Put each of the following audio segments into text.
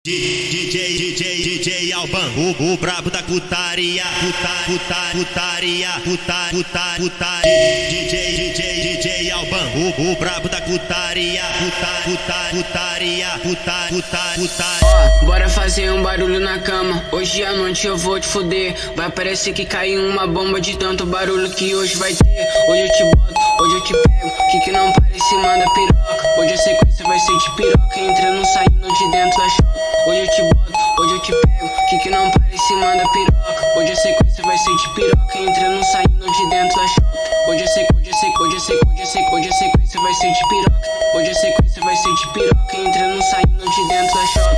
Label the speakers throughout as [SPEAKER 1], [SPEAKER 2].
[SPEAKER 1] DJ Alban, o brabo da putaria, putaria. DJ Alban, o brabo da putaria, putaria.
[SPEAKER 2] Bora fazer um barulho na cama, hoje à noite eu vou te fuder. Vai parecer que caiu uma bomba de tanto barulho que hoje vai ter. Hoje eu te boto, hoje eu te pego, que não parece manda piroca. Hoje a sequência vai ser de piroca, entrando, saindo de dentro da choca. Hoje eu te boto, hoje eu te pego, que não parece manda piroca. Hoje a sequência vai ser de piroca, entrando, saindo de dentro da choca. Hoje a sequência vai ser de piroca. Hoje a sequência vai ser de piroca, entrando, saindo de dentro da choca.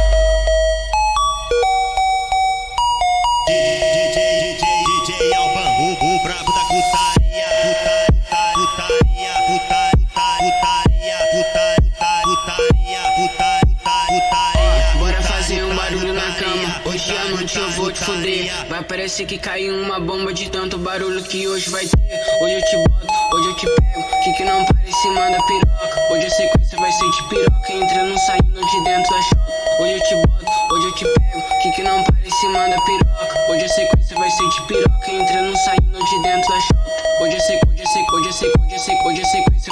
[SPEAKER 1] DJ Alban, o brabo da putaria, putaria.
[SPEAKER 2] Bora fazer um barulho na cama, hoje à noite eu vou te fuder. Vai parecer que caiu uma bomba de tanto barulho que hoje vai ter. Hoje eu te boto, hoje eu te pego, que não parece manda piroca. Hoje a sequência vai ser de piroca, entrando, saindo de dentro da choca. Hoje eu te boto, hoje eu te pego, que não parece manda piroca. Hoje a sequência vai ser de piroca, entrando, saindo de dentro da choca. Hoje a sequência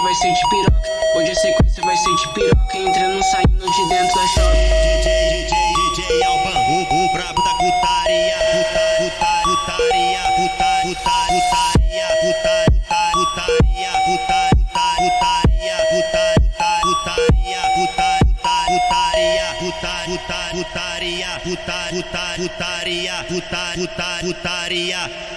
[SPEAKER 2] vai ser de piroca. Hoje a sequência vai ser de piroca, entrando, saindo de dentro da choca.
[SPEAKER 1] DJ Alban, o brabo da putaria, putaria. Putaria.